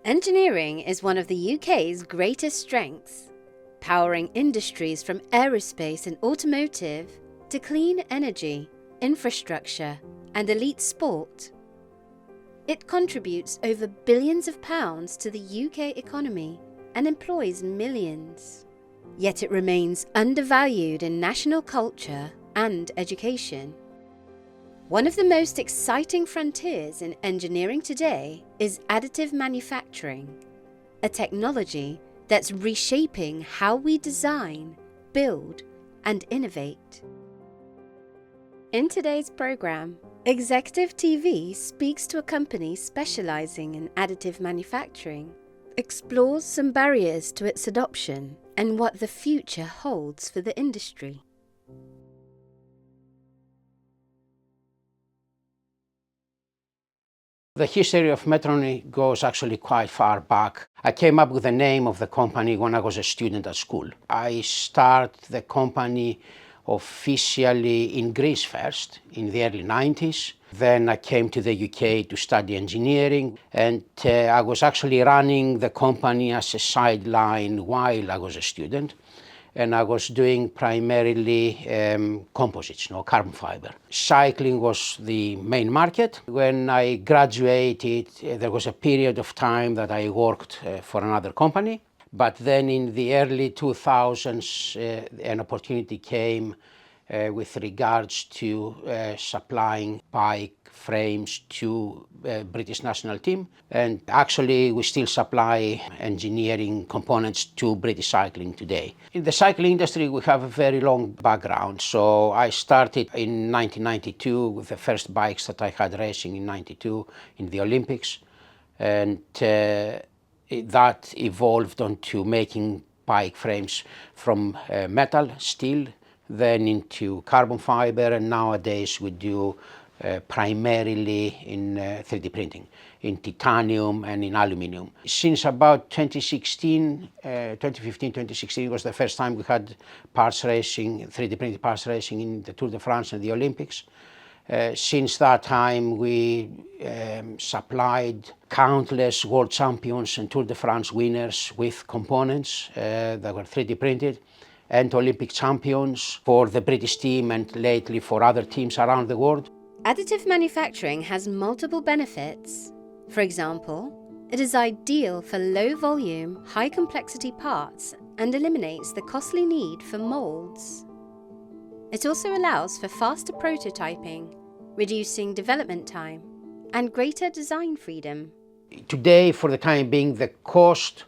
Engineering is one of the UK's greatest strengths, powering industries from aerospace and automotive to clean energy, infrastructure, and elite sport. It contributes over billions of pounds to the UK economy and employs millions. Yet it remains undervalued in national culture and education. One of the most exciting frontiers in engineering today is additive manufacturing, a technology that's reshaping how we design, build, and innovate. In today's program, Executive TV speaks to a company specialising in additive manufacturing, explores some barriers to its adoption, and what the future holds for the industry. The history of Metron goes actually quite far back. I came up with the name of the company when I was a student at school. I started the company officially in Greece first, in the early 90s. Then I came to the UK to study engineering, and I was actually running the company as a sideline while I was a student. And I was doing primarily composites, carbon fiber. Cycling was the main market. When I graduated, there was a period of time that I worked for another company. But then in the early 2000s, an opportunity came with regards to supplying bike frames to British national team. And actually we still supply engineering components to British cycling today. In the cycling industry we have a very long background. So I started in 1992 with the first bikes that I had racing in 92 in the Olympics. And that evolved onto making bike frames from metal, steel, then into carbon fiber, and nowadays we do primarily in 3D printing, in titanium and in aluminum. Since about 2016, 2015-2016 was the first time we had parts racing, 3D printed parts racing in the Tour de France and the Olympics. Since that time we supplied countless world champions and Tour de France winners with components that were 3D printed, and Olympic champions for the British team and lately for other teams around the world. Additive manufacturing has multiple benefits. For example, it is ideal for low-volume, high-complexity parts and eliminates the costly need for molds. It also allows for faster prototyping, reducing development time, and greater design freedom. Today, for the time being, the cost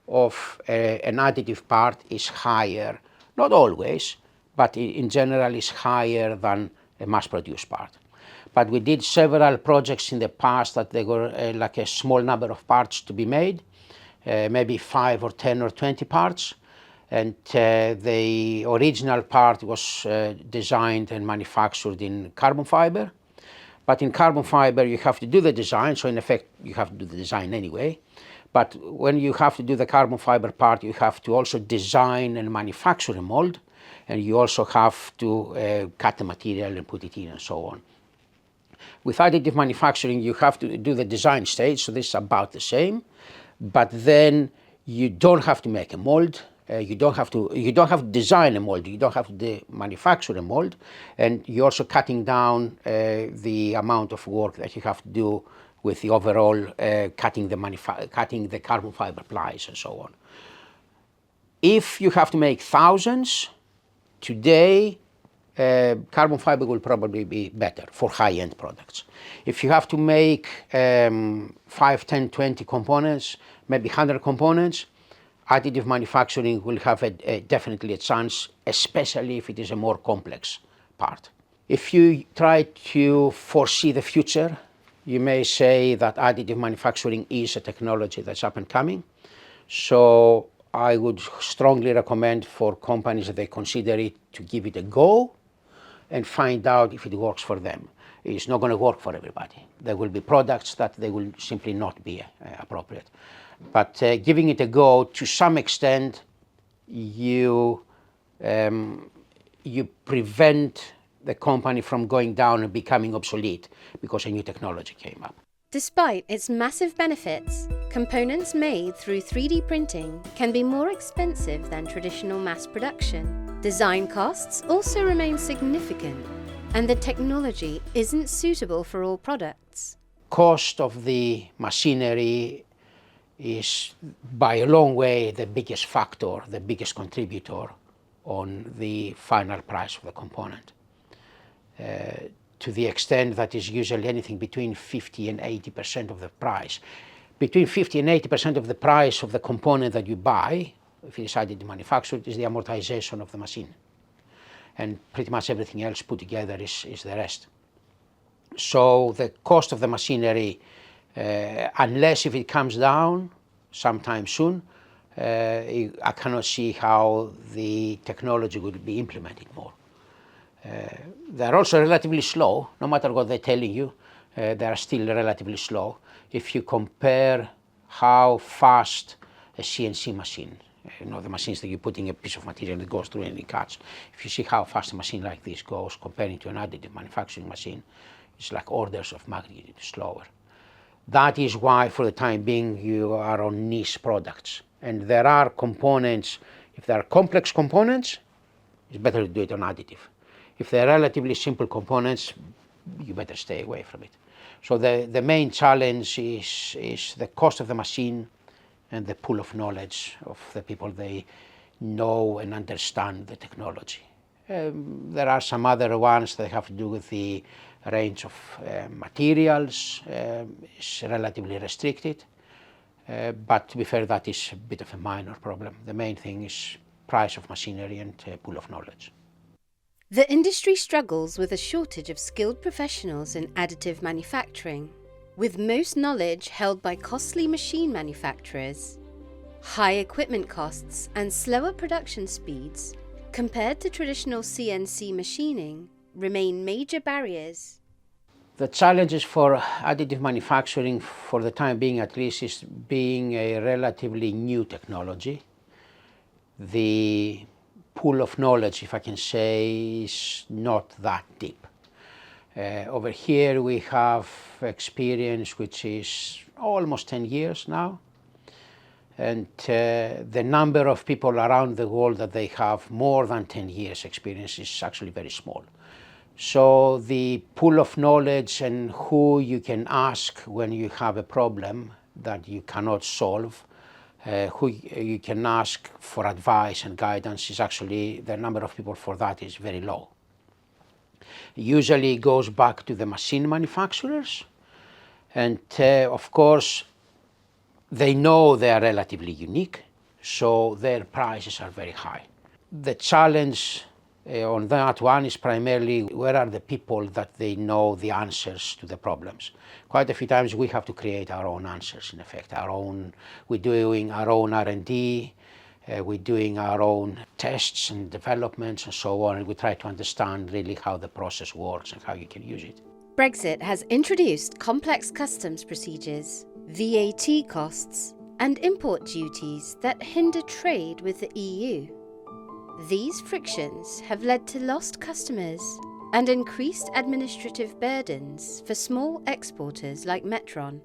of an additive part is higher, not always, but in general is higher than a mass-produced part. But we did several projects in the past that they were like a small number of parts to be made, maybe 5 or 10 or 20 parts. And the original part was designed and manufactured in carbon fiber. But in carbon fiber you have to do the design, so in effect you have to do the design anyway. But when you have to do the carbon fiber part, you have to also design and manufacture a mold, and you also have to cut the material and put it in and so on. With additive manufacturing, you have to do the design stage, so this is about the same, but then you don't have to make a mold. You don't have to design a mold, you don't have to manufacture a mold, and you're also cutting down the amount of work that you have to do with the overall cutting the carbon fiber plies and so on. If you have to make thousands, today carbon fiber will probably be better for high-end products. If you have to make 5, 10, 20 components, maybe 100 components, additive manufacturing will have definitely a chance, especially if it is a more complex part. If you try to foresee the future, you may say that additive manufacturing is a technology that's up and coming. So I would strongly recommend for companies that they consider it to give it a go and find out if it works for them. It's not going to work for everybody. There will be products that they will simply not be appropriate. But giving it a go, to some extent, you prevent the company from going down and becoming obsolete because a new technology came up. Despite its massive benefits, Components made through 3D printing can be more expensive than traditional mass production. Design costs also remain significant, and the technology isn't suitable for all products. Cost of the machinery is by a long way the biggest factor, the biggest contributor on the final price of the component. To the extent that is usually anything between 50 and 80% of the price. Between 50 and 80% of the price of the component that you buy, if it is additive manufactured, is the amortization of the machine. And pretty much everything else put together is the rest. So the cost of the machinery, unless if it comes down sometime soon, I cannot see how the technology would be implemented more. They're also relatively slow, no matter what they're telling you, they are still relatively slow. If you compare how fast a CNC machine, the machines that you're putting a piece of material that goes through and it cuts, if you see how fast a machine like this goes comparing to an additive manufacturing machine, it's like orders of magnitude slower. That is why for the time being you are on niche products. And there are components, if there are complex components, it's better to do it on additive. If they're relatively simple components, you better stay away from it. So the main challenge is the cost of the machine and the pool of knowledge of the people they know and understand the technology. There are some other ones that have to do with the range of materials. It's relatively restricted, but to be fair, that is a bit of a minor problem. The main thing is price of machinery and pool of knowledge. The industry struggles with a shortage of skilled professionals in additive manufacturing, with most knowledge held by costly machine manufacturers. High equipment costs and slower production speeds compared to traditional CNC machining remain major barriers. The challenges for additive manufacturing, for the time being at least, is being a relatively new technology. The pool of knowledge, if I can say, is not that deep. Over here we have experience which is almost 10 years now, and the number of people around the world that they have more than 10 years experience is actually very small. So the pool of knowledge and who you can ask when you have a problem that you cannot solve, who you can ask for advice and guidance, is actually, the number of people for that is very low. Usually it goes back to the machine manufacturers, and of course they know they are relatively unique, so their prices are very high. The challenge on that one is primarily where are the people that they know the answers to the problems. Quite a few times we have to create our own answers, in effect, we're doing our own R&D, we're doing our own tests and developments and so on, and we try to understand really how the process works and how you can use it. Brexit has introduced complex customs procedures, VAT costs, and import duties that hinder trade with the EU. These frictions have led to lost customers and increased administrative burdens for small exporters like Metron.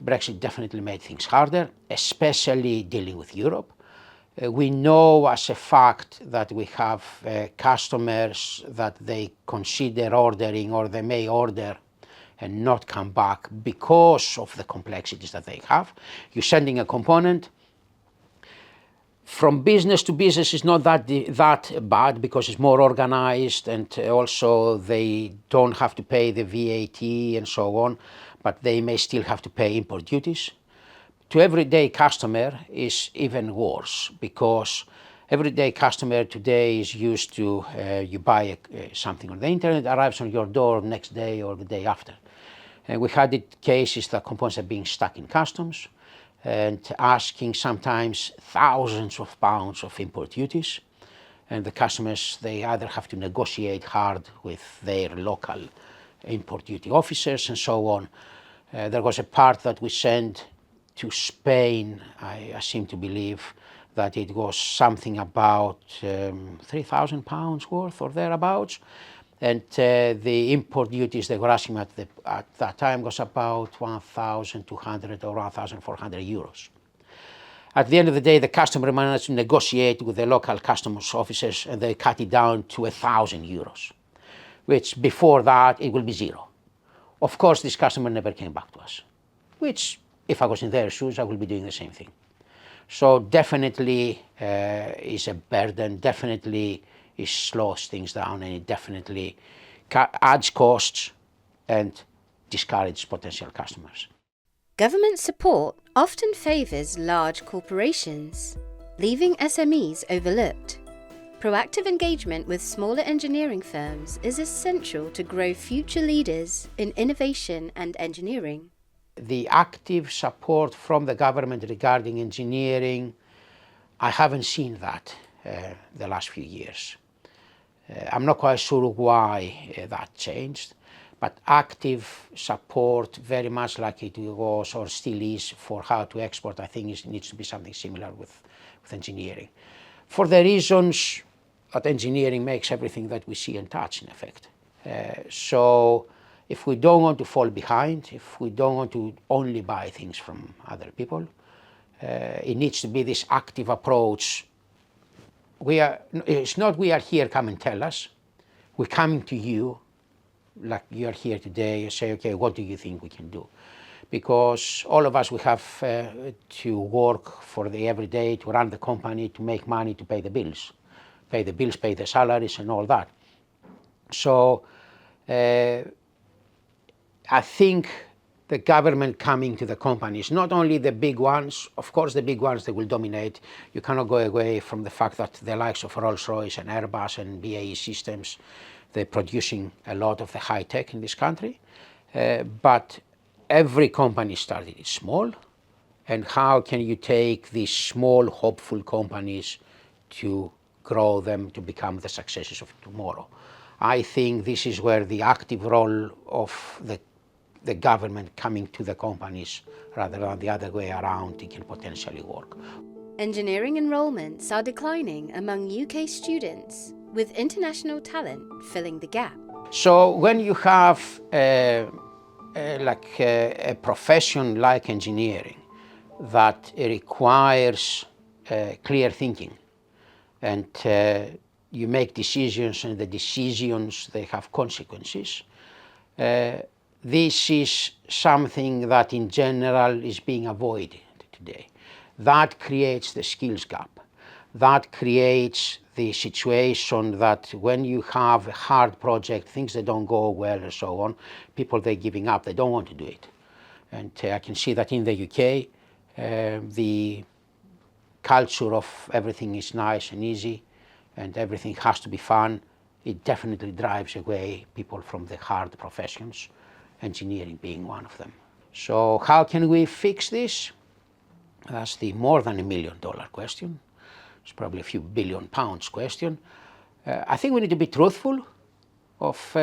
Brexit definitely made things harder, especially dealing with Europe. We know as a fact that we have customers that they consider ordering, or they may order and not come back because of the complexities that they have. You're sending a component. From business to business is not that bad because it's more organized, and also they don't have to pay the VAT and so on, but they may still have to pay import duties. To everyday customer is even worse, because everyday customer today is used to you buy something on the internet, arrives on your door next day or the day after. And we had cases that components are being stuck in customs and asking sometimes thousands of pounds of import duties. And the customers, they either have to negotiate hard with their local import duty officers and so on. There was a part that we sent to Spain, I seem to believe that it was something about £3,000 worth or thereabouts. And the import duties they were asking at that time was about 1,200 or 1,400 euros. At the end of the day, the customer managed to negotiate with the local customs officers, and they cut it down to 1,000 euros, which before that it will be zero. Of course, this customer never came back to us, which if I was in their shoes, I would be doing the same thing. So definitely is a burden, definitely it slows things down, and it definitely adds costs and discourages potential customers. Government support often favours large corporations, leaving SMEs overlooked. Proactive engagement with smaller engineering firms is essential to grow future leaders in innovation and engineering. The active support from the government regarding engineering, I haven't seen that the last few years. I'm not quite sure why that changed, but active support, very much like it was or still is for how to export, I think it needs to be something similar with engineering. For the reasons that engineering makes everything that we see and touch, in effect. So if we don't want to fall behind, if we don't want to only buy things from other people, it needs to be this active approach. It's not we are here, come and tell us. We're coming to you, like you are here today, and say, okay, what do you think we can do? Because all of us, we have to work for the everyday, to run the company, to make money, to pay the bills, pay the salaries and all that. So I think the government coming to the companies, not only the big ones, of course the big ones, they will dominate. You cannot go away from the fact that the likes of Rolls-Royce and Airbus and BAE Systems, they're producing a lot of the high tech in this country. But every company started small, and how can you take these small, hopeful companies to grow them to become the successes of tomorrow? I think this is where the active role of the government coming to the companies rather than the other way around, it can potentially work. Engineering enrolments are declining among UK students, with international talent filling the gap. So when you have a profession like engineering that requires clear thinking, and you make decisions, and the decisions, they have consequences, this is something that in general is being avoided today. That creates the skills gap. That creates the situation that when you have a hard project, things that don't go well and so on, people, they're giving up, they don't want to do it. And I can see that in the UK, the culture of everything is nice and easy and everything has to be fun, it definitely drives away people from the hard professions, engineering being one of them. So how can we fix this? That's the more than $1 million question. It's probably a few £billion question. I think we need to be truthful of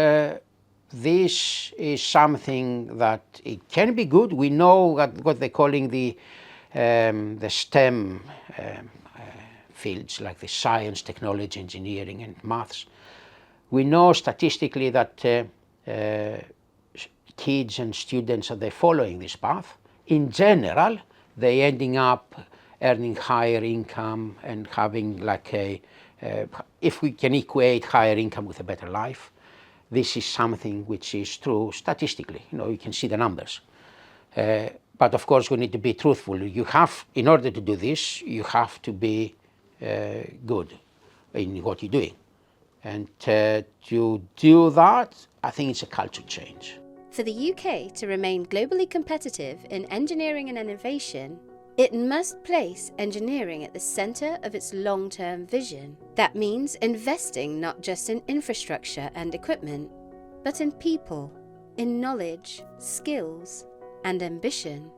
this is something that it can be good. We know what they're calling the STEM fields, like the science, technology, engineering and maths. We know statistically that kids and students, they're following this path. In general, they're ending up earning higher income and having like if we can equate higher income with a better life, this is something which is true statistically. You know, you can see the numbers. But of course, we need to be truthful. You have, in order to do this, you have to be good in what you're doing. And to do that, I think it's a culture change. For the UK to remain globally competitive in engineering and innovation, it must place engineering at the centre of its long-term vision. That means investing not just in infrastructure and equipment, but in people, in knowledge, skills, and ambition.